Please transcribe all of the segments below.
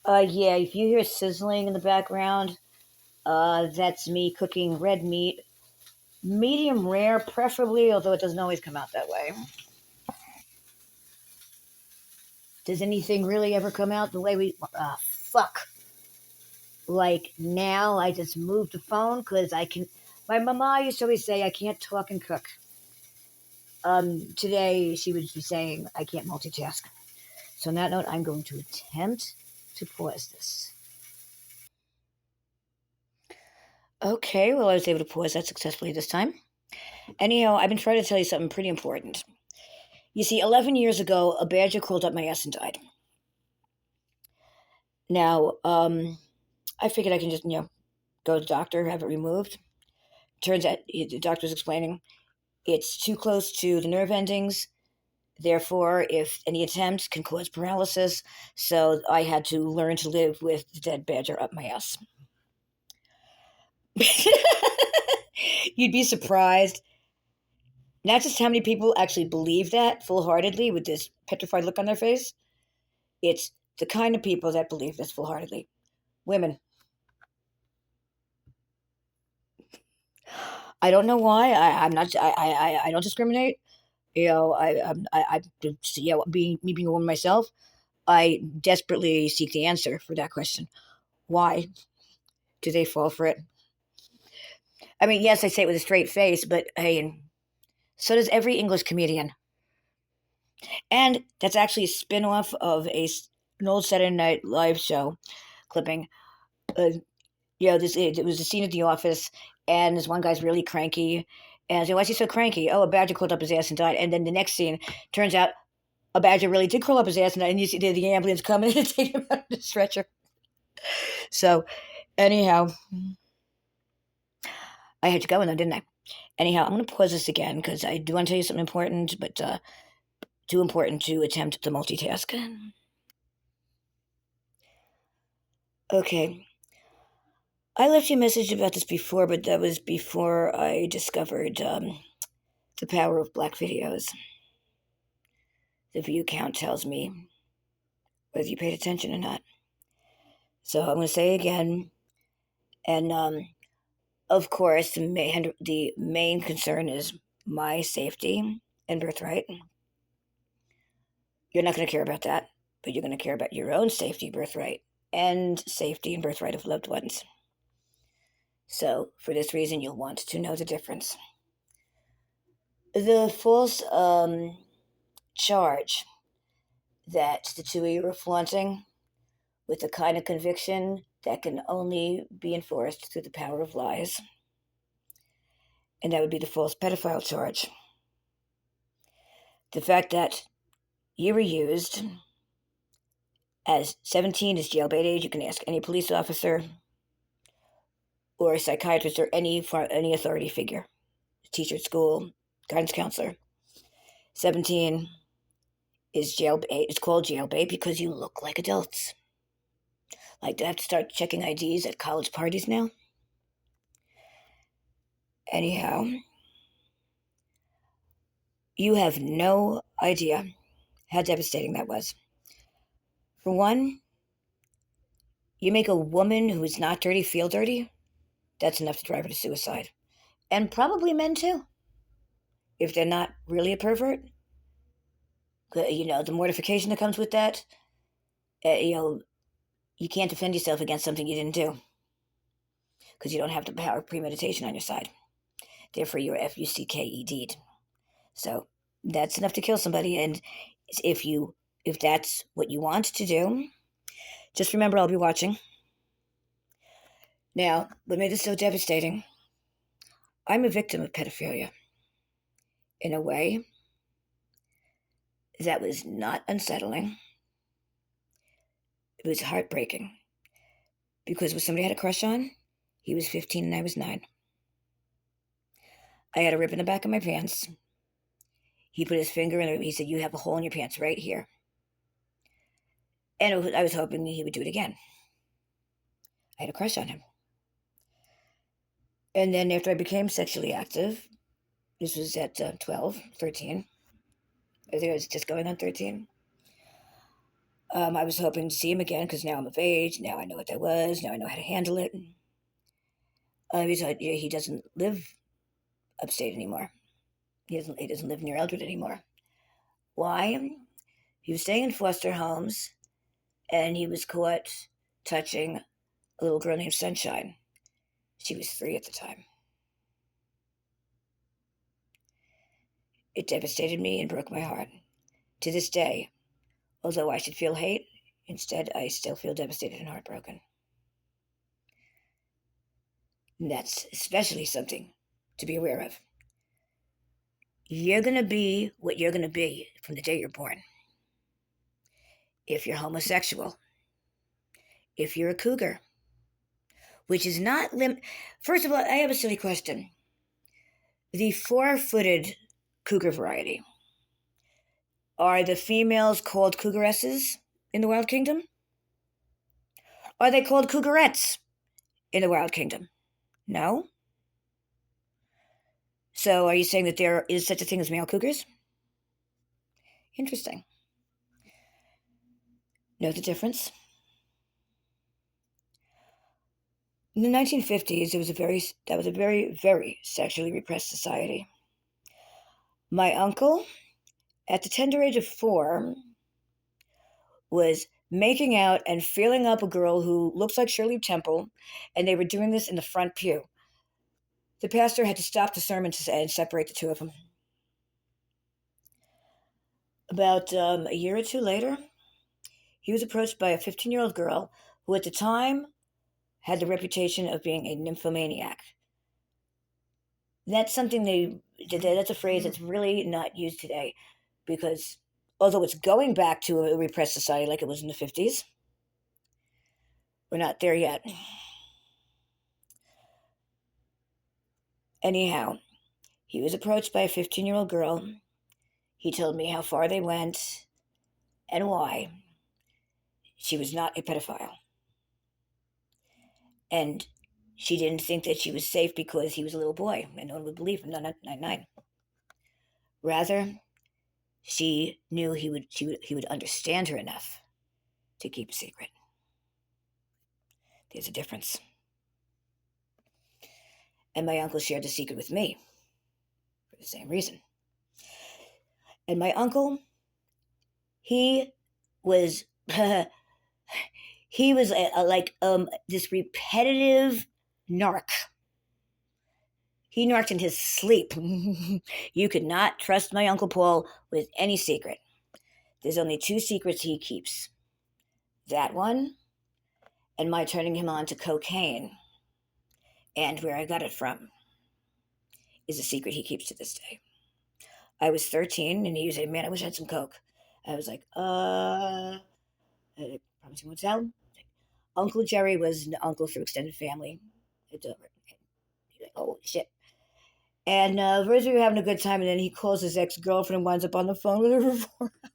Yeah, if you hear sizzling in the background, that's me cooking red meat. Medium rare, preferably, although it doesn't always come out that way. Does anything really ever come out the way we. Fuck. Like now, I just moved the phone because I can. My mama used to always say, I can't talk and cook. Today, she would be saying, I can't multitask. So, on that note, I'm going to attempt to pause this. Okay, well, I was able to pause that successfully this time. Anyhow, I've been trying to tell you something pretty important. You see, 11 years ago, a badger crawled up my ass and died. Now, I figured I can just, go to the doctor, have it removed. Turns out, the doctor was explaining, it's too close to the nerve endings. Therefore, if any attempt can cause paralysis, so I had to learn to live with the dead badger up my ass. You'd be surprised not just how many people actually believe that full-heartedly with this petrified look on their face. It's the kind of people that believe this full-heartedly. Women. I don't know why. I'm not. I don't discriminate. Being a woman myself, I desperately seek the answer for that question. Why do they fall for it? I mean, yes, I say it with a straight face, but hey, and so does every English comedian. And that's actually a spin-off of an old Saturday Night Live show clipping. Uh, it was a scene at the office, and this one guy's really cranky. And I said, why is he so cranky? Oh, a badger crawled up his ass and died. And then the next scene turns out a badger really did crawl up his ass and died, and you see the ambulance coming and take him out of the stretcher. So, anyhow, I had to go in though, didn't I? Anyhow, I'm going to pause this again because I do want to tell you something important, but too important to attempt to multitask. Okay. I left you a message about this before, but that was before I discovered the power of black videos. The view count tells me whether you paid attention or not. So I'm going to say again, and of course, the main concern is my safety and birthright. You're not going to care about that, but you're going to care about your own safety, birthright, and safety and birthright of loved ones. So, for this reason, you'll want to know the difference. The false charge that the two of you are flaunting with the kind of conviction that can only be enforced through the power of lies, and that would be the false pedophile charge. The fact that you were used as 17 is jailbait age. You can ask any police officer or a psychiatrist or any authority figure, teacher at school, guidance counselor. 17 is jailbait. It's called jailbait because you look like adults. Like, do I have to start checking IDs at college parties now? Anyhow, you have no idea how devastating that was. For one, you make a woman who is not dirty feel dirty. That's enough to drive her to suicide. And probably men too, if they're not really a pervert. The mortification that comes with that, you can't defend yourself against something you didn't do because you don't have the power of premeditation on your side. Therefore, you're FUCKED. So that's enough to kill somebody. And if that's what you want to do, just remember I'll be watching. Now, what made this so devastating? I'm a victim of pedophilia in a way that was not unsettling. It was heartbreaking because when somebody had a crush on, he was 15 and I was 9. I had a rip in the back of my pants. He put his finger in it. He said, you have a hole in your pants right here. And I was hoping he would do it again. I had a crush on him. And then after I became sexually active, this was at 12, 13. I think I was just going on 13. I was hoping to see him again because now I'm of age. Now I know what that was. Now I know how to handle it. He doesn't live upstate anymore. He doesn't live near Eldred anymore. Why? He was staying in foster homes, and he was caught touching a little girl named Sunshine. She was 3 at the time. It devastated me and broke my heart. To this day, although I should feel hate, instead I still feel devastated and heartbroken. And that's especially something to be aware of. You're going to be what you're going to be from the day you're born. If you're homosexual, if you're a cougar, which is not First of all, I have a silly question. The 4-footed cougar variety, are the females called cougaresses in the Wild Kingdom? Are they called cougarettes in the Wild Kingdom? No? So are you saying that there is such a thing as male cougars? Interesting. Know the difference? In the 1950s, that was a very, very sexually repressed society. My uncle, at the tender age of 4, was making out and feeling up a girl who looks like Shirley Temple, and they were doing this in the front pew. The pastor had to stop the sermon and separate the two of them. About a year or 2 later, he was approached by a 15-year-old girl who at the time had the reputation of being a nymphomaniac. That's that's a phrase that's really not used today, because although it's going back to a repressed society like it was in the 50s, we're not there yet. Anyhow, he was approached by a 15-year-old girl. He told me how far they went and why. She was not a pedophile. And she didn't think that she was safe because he was a little boy and no one would believe him. No, not 99. Rather, she knew he would understand her enough to keep a secret. There's a difference. And my uncle shared the secret with me for the same reason. And my uncle, he was this repetitive narc. He narked in his sleep. You could not trust my Uncle Paul with any secret. There's only 2 secrets he keeps. That one, and my turning him on to cocaine, and where I got it from, is a secret he keeps to this day. I was 13, and he was like, man, I wish I had some coke. I was like, I promise you won't tell. Uncle Jerry was an uncle through extended family. He's like, oh, shit. And first we were having a good time, and then he calls his ex-girlfriend and winds up on the phone with her for 4 hours.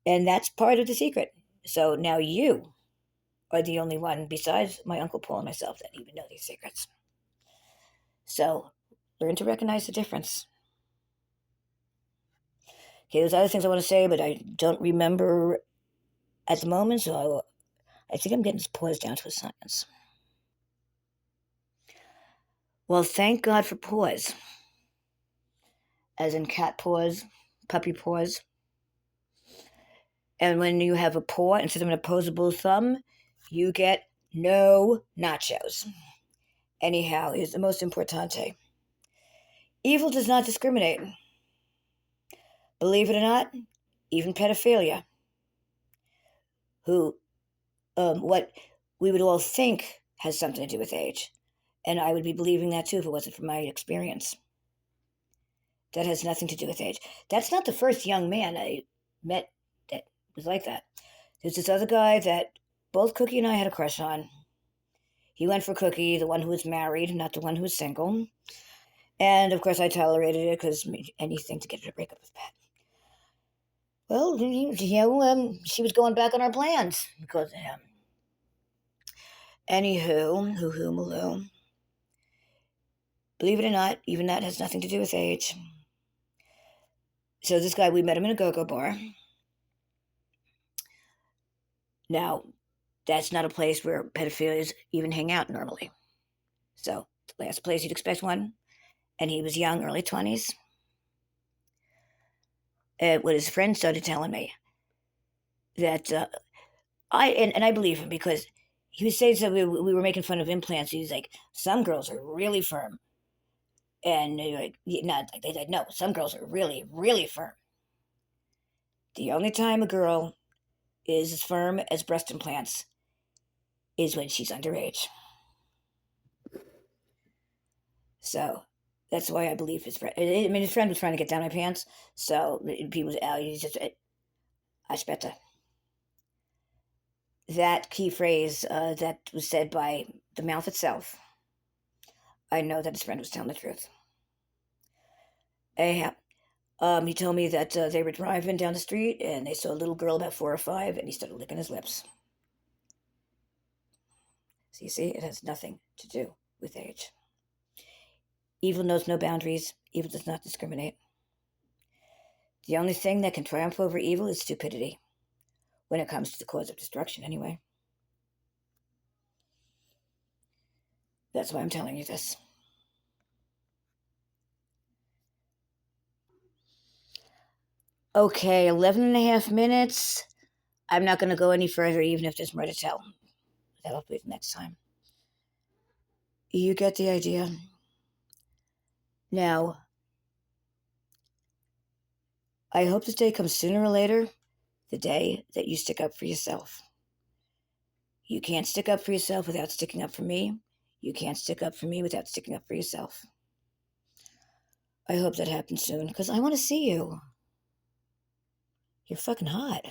And that's part of the secret. So now you are the only one besides my Uncle Paul and myself that even know these secrets. So learn to recognize the difference. Okay, there's other things I want to say, but I don't remember at the moment, so I think I'm getting this pause down to a science. Well, thank God for paws. As in cat paws, puppy paws. And when you have a paw instead of an opposable thumb, you get no nachos. Anyhow, here's the most importante. Evil does not discriminate. Believe it or not, even pedophilia, what we would all think has something to do with age. And I would be believing that too if it wasn't for my experience. That has nothing to do with age. That's not the first young man I met that was like that. There's this other guy that both Cookie and I had a crush on. He went for Cookie, the one who was married, not the one who was single. And, of course, I tolerated it because anything to get her to break up with Pat. Well, she was going back on our plans because of him. Anywho, hoo-hoo-maloo. Believe it or not, even that has nothing to do with age. So this guy, we met him in a go-go bar. Now, that's not a place where pedophilias even hang out normally. So the last place you'd expect one, and he was young, early 20s. What his friend started telling me that and I believe him because he was saying that we were making fun of implants. He was like, some girls are really firm, and like, not like they said, no, some girls are really, really firm. The only time a girl is as firm as breast implants is when she's underage. So that's why I believe his friend. I mean, his friend was trying to get down my pants, so he was out. He's just, I better. That key phrase that was said by the mouth itself, I know that his friend was telling the truth. Anyhow, he told me that they were driving down the street and they saw a little girl about 4 or 5, and he started licking his lips. So you see, it has nothing to do with age. Evil knows no boundaries. Evil does not discriminate. The only thing that can triumph over evil is stupidity, when it comes to the cause of destruction, anyway. That's why I'm telling you this. Okay, 11 and a half minutes. I'm not going to go any further, even if there's more to tell. That'll be next time. You get the idea. Now, I hope the day comes sooner or later, the day that you stick up for yourself. You can't stick up for yourself without sticking up for me. You can't stick up for me without sticking up for yourself. I hope that happens soon, because I want to see you. You're fucking hot.